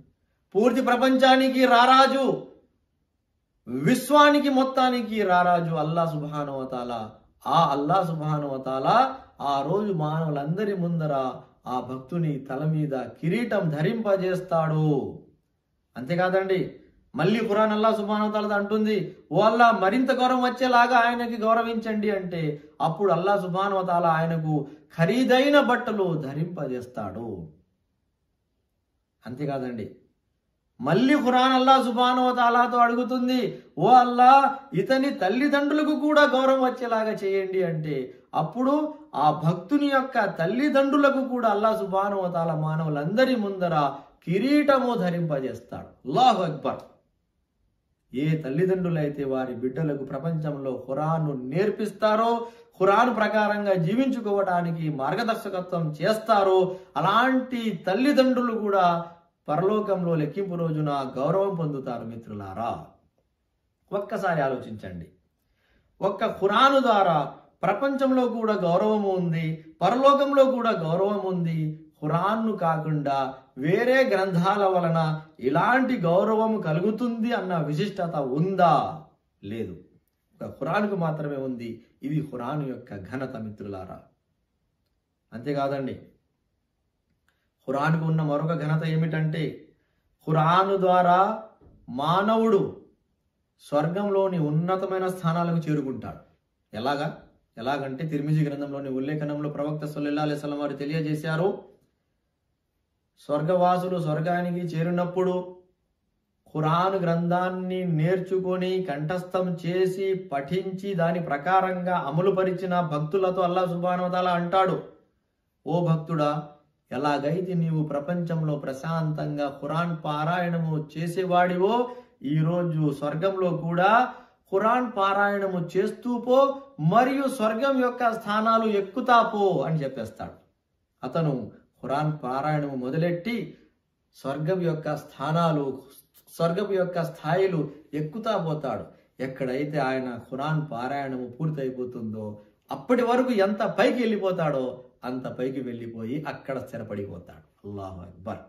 పూర్తి ప్రపంచానికి రారాజు, విశ్వానికి మొత్తానికి రారాజు అల్లాహ్ సుబ్హానహు వ తఆలా. ఆ అల్లాహ్ సుబ్హానహు వ తఆలా ఆ రోజు మానవులందరి ముందర ఆ భక్తుని తల మీద కిరీటం ధరింపజేస్తాడు. అంతేకాదండి, మళ్ళీ ఖురాన్ అల్లాహ్ సుబ్హానహు వ తఆలా అంటుంది, ఓ అల్లాహ్, మరింత గౌరవం వచ్చేలాగా ఆయనకి గౌరవించండి అంటే అప్పుడు అల్లాహ్ సుబ్హానహు వ తఆలా ఆయనకు ఖరీదైన బట్టలు ధరింపజేస్తాడు. అంతేకాదండి, మళ్ళీ ఖురాన్ అల్లాహ్ సుబ్హానహు వ తఆలాతో అడుగుతుంది, ఓ అల్లాహ్, ఇతని తల్లిదండ్రులకు కూడా గౌరవం వచ్చేలాగా చేయండి అంటే అప్పుడు ఆ భక్తుని యొక్క తల్లిదండ్రులకు కూడా అల్లాహ్ సుబ్హానహు వ తఆలా మానవులందరి ముందర కిరీటము ధరింపజేస్తాడు. అల్లాహు అక్బర్. ఏ తల్లిదండ్రులైతే వారి బిడ్డలకు ప్రపంచంలో ఖురాన్ను నేర్పిస్తారో, ఖురాన్ ప్రకారంగా జీవించుకోవడానికి మార్గదర్శకత్వం చేస్తారో అలాంటి తల్లిదండ్రులు కూడా పరలోకంలో లెక్కింపు రోజున గౌరవం పొందుతారు. మిత్రులారా, ఒక్కసారి ఆలోచించండి. ఒక్క ఖురాను ద్వారా ప్రపంచంలో కూడా గౌరవం ఉంది, పరలోకంలో కూడా గౌరవం ఉంది. ఖురాన్ను కాకుండా వేరే గ్రంథాల వలన ఇలాంటి గౌరవం కలుగుతుంది అన్న విశిష్టత ఉందా? లేదు. ఒక ఖురాన్కు మాత్రమే ఉంది. ఇది ఖురాన్ యొక్క ఘనత మిత్రులారా. అంతేకాదండి, ఖురాన్కు ఉన్న మరొక ఘనత ఏమిటంటే ఖురాను ద్వారా మానవుడు స్వర్గంలోని ఉన్నతమైన స్థానాలకు చేరుకుంటాడు. ఎలాగంటే తిర్మిజీ గ్రంథంలోని ఉల్లేఖనంలో ప్రవక్త సల్లల్లాహు అలైహి వసల్లం వారు తెలియజేశారు, స్వర్గవాసులు స్వర్గానికి చేరినప్పుడు ఖురాన్ గ్రంథాన్ని నేర్చుకొని కంఠస్థం చేసి పఠించి దాని ప్రకారంగా అమలుపరిచిన భక్తులతో అల్లాహ్ సుబ్హానహు వ తఆలా అంటాడు, ఓ భక్తుడా, ఎలాగైతే నీవు ప్రపంచంలో ప్రశాంతంగా ఖురాన్ పారాయణము చేసేవాడివో ఈరోజు స్వర్గంలో కూడా ఖురాన్ పారాయణము చేస్తూ పో, మరియు స్వర్గం యొక్క స్థానాలు ఎక్కుతా పో అని చెప్పేస్తాడు. అతను ఖురాన్ పారాయణము మొదలెట్టి స్వర్గం యొక్క స్థానాలు, స్వర్గం యొక్క స్థాయిలు ఎక్కుతా పోతాడు. ఎక్కడైతే ఆయన ఖురాన్ పారాయణము పూర్తయిపోతుందో అప్పటి వరకు ఎంత పైకి వెళ్ళిపోతాడో అంత పైకి వెళ్ళిపోయి అక్కడ స్థిరపడిపోతాడు. అల్లాహు అక్బర్.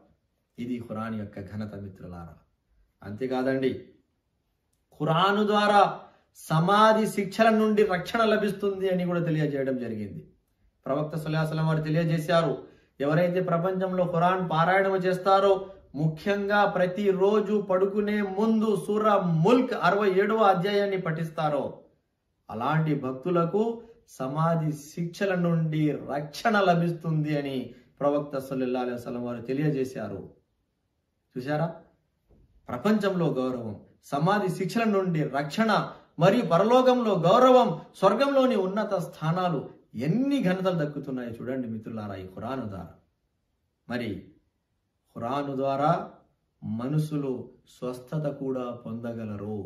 ఇది ఖురాన్ యొక్క ఘనత మిత్రులారా. అంతేకాదండి, ఖురాను ద్వారా సమాధి శిక్షల నుండి రక్షణ లభిస్తుంది అని కూడా తెలియజేయడం జరిగింది. ప్రవక్త సల్లల్లాహు అలైహి వసల్లం వారు తెలియజేశారు, ఎవరైతే ప్రపంచంలో ఖురాన్ పారాయణం చేస్తారో, ముఖ్యంగా ప్రతిరోజు పడుకునే ముందు సూరా ముల్క్ 67వ అధ్యాయాన్ని పఠిస్తారో, అలాంటి భక్తులకు సమాధి శిక్షల నుండి రక్షణ లభిస్తుంది అని ప్రవక్త సల్లల్లాహు అలైహి వసల్లం వారు తెలియజేశారు. చూశారా, ప్రపంచంలో గౌరవం, సమాధి శిక్షల నుండి రక్షణ, మరియు పరలోకంలో గౌరవం, స్వర్గంలోని ఉన్నత స్థానాలు, ఎన్ని ఘనతలు దక్కుతున్నాయో చూడండి మిత్రులారా ఈ ఖురాను ద్వారా. మరి ఖురాను ద్వారా మనుషులు స్వస్థత కూడా పొందగలరు.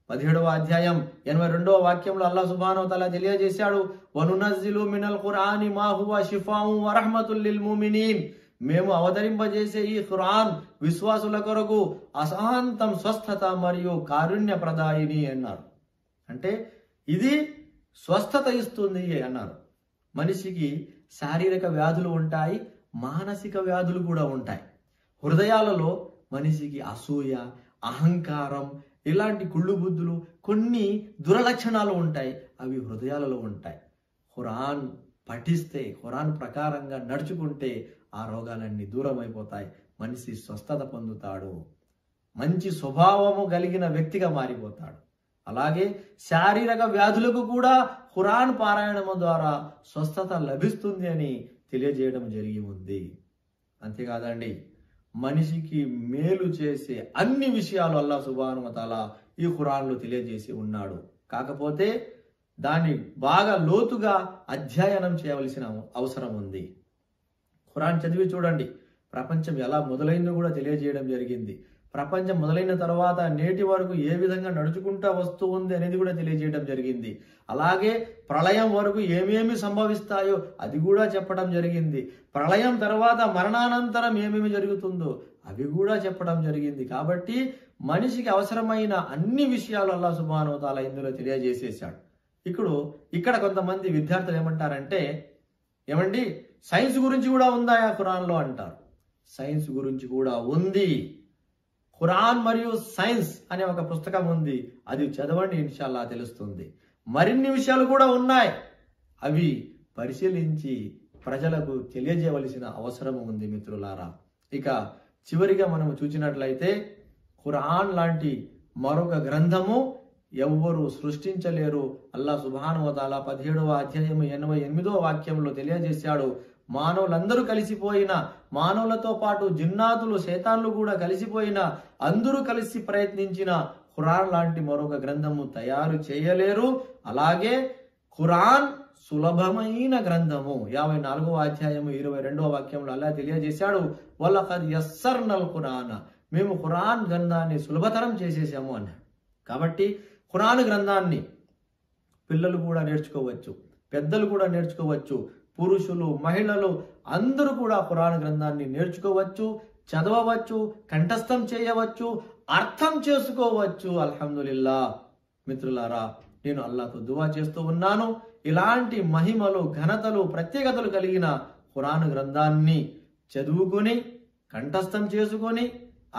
17వ అధ్యాయం 82వ వాక్యంలో అల్లాహ్ సుబ్హానహు వ తఆలా తెలియజేశాడు, వనునజ్జిలు మినల్ ఖురాని మా హువ షిఫాఉ వ రహ్మతుల్ లిల్ ముమినీన్. మేము అవతరింపజేసే ఈ ఖురాన్ విశ్వాసుల కొరకు అశాంతం స్వస్థత మరియు కారుణ్య ప్రదాయిని అన్నారు. అంటే ఇది స్వస్థత ఇస్తుంది అన్నారు. మనిషికి శారీరక వ్యాధులు ఉంటాయి, మానసిక వ్యాధులు కూడా ఉంటాయి. హృదయాలలో మనిషికి అసూయ, అహంకారం, ఇలాంటి కుళ్ళు బుద్ధులు, కొన్ని దురలక్షణాలు ఉంటాయి. అవి హృదయాలలో ఉంటాయి. ఖురాన్ పఠిస్తే, ఖురాన్ ప్రకారంగా నడుచుకుంటే ఆ రోగాలన్నీ దూరం అయిపోతాయి. మనిషి స్వస్థత పొందుతాడు, మంచి స్వభావము కలిగిన వ్యక్తిగా మారిపోతాడు. అలాగే శారీరక వ్యాధులకు కూడా ఖురాన్ పారాయణము ద్వారా స్వస్థత లభిస్తుంది అని తెలియజేయడం జరిగి ఉంది. అంతేకాదండి, మనిషికి మేలు చేసే అన్ని విషయాలు అల్లాహ్ సుబ్హానహు వ తఆలా ఈ ఖురాన్లో తెలియజేసి ఉన్నాడు. కాకపోతే దాన్ని బాగా లోతుగా అధ్యయనం చేయవలసిన అవసరం ఉంది. ఖురాన్ చదివి చూడండి, ప్రపంచం ఎలా మొదలైందో కూడా తెలియజేయడం జరిగింది. ప్రపంచం మొదలైన తర్వాత నేటి వరకు ఏ విధంగా నడుచుకుంటా వస్తూ ఉంది అనేది కూడా తెలియజేయడం జరిగింది. అలాగే ప్రళయం వరకు ఏమేమి సంభవిస్తాయో అది కూడా చెప్పడం జరిగింది. ప్రళయం తర్వాత మరణానంతరం ఏమేమి జరుగుతుందో అవి కూడా చెప్పడం జరిగింది. కాబట్టి మనిషికి అవసరమైన అన్ని విషయాలు అల్లాహ్ సుబ్హానహు వ తఆలా ఇందులో తెలియజేసేసాడు. ఇక్కడ కొంతమంది విద్యార్థులు ఏమంటారంటే, ఏమండి సైన్స్ గురించి కూడా ఉందా ఖురాన్లో అంటారు. సైన్స్ గురించి కూడా ఉంది. ఖురాన్ మరియు సైన్స్ అనే ఒక పుస్తకం ఉంది, అది చదవండి, ఇన్షాల్లా తెలుస్తుంది. మరిన్ని విషయాలు కూడా ఉన్నాయి, అవి పరిశీలించి ప్రజలకు తెలియజేయవలసిన అవసరం ఉంది మిత్రులారా. ఇక చివరిగా మనం చూసినట్లయితే ఖురాన్ లాంటి మరొక గ్రంథము ఎవ్వరూ సృష్టించలేరు. అల్లాహ్ సుబ్హానహు వ తఆలా 17వ అధ్యాయం 88వ వాక్యంలో తెలియజేశాడు, మానవులందరూ కలిసిపోయిన, మానవులతో పాటు జిన్నాతులు, శైతాన్లు కూడా కలిసిపోయిన, అందరూ కలిసి ప్రయత్నించిన ఖురాన్ లాంటి మరొక గ్రంథము తయారు చేయలేరు. అలాగే ఖురాన్ సులభమైన గ్రంథము. 54వ అధ్యాయము 22వ వాక్యంలో అల్లాహ్ తెలియజేశాడు, వలఖద్ యస్సర్నల్ ఖురాన, మేము ఖురాన్ గ్రంథాన్ని సులభతరం చేసేసాము అన్నాడు. కాబట్టి ఖురాన్ గ్రంథాన్ని పిల్లలు కూడా నేర్చుకోవచ్చు, పెద్దలు కూడా నేర్చుకోవచ్చు, పురుషులు, మహిళలు అందరూ కూడా ఖురాన్ గ్రంథాన్ని నేర్చుకోవచ్చు, చదవవచ్చు, కంఠస్థం చేయవచ్చు, అర్థం చేసుకోవచ్చు. అల్హమ్దులిల్లా. మిత్రులారా, నేను అల్లాహ్తో దువా చేస్తూ ఉన్నాను, ఇలాంటి మహిమలు, ఘనతలు, ప్రత్యేకతలు కలిగిన ఖురాన్ గ్రంథాన్ని చదువుకొని, కంఠస్థం చేసుకొని,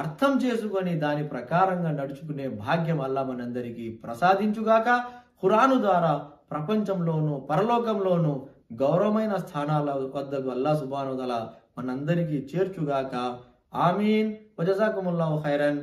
అర్థం చేసుకొని దాని ప్రకారంగా నడుచుకునే భాగ్యం అల్లాహ్ మనందరికీ ప్రసాదించుగాక. ఖురాను ద్వారా ప్రపంచంలోనూ పరలోకంలోనూ గౌరవమైన స్థానాల వద్దకు అల్లాహ్ సుబ్హానహు వ తఆలా మనందరికీ చేర్చుగాక. ఆమీన్. వజజాకుముల్లాహు ఖైరన్.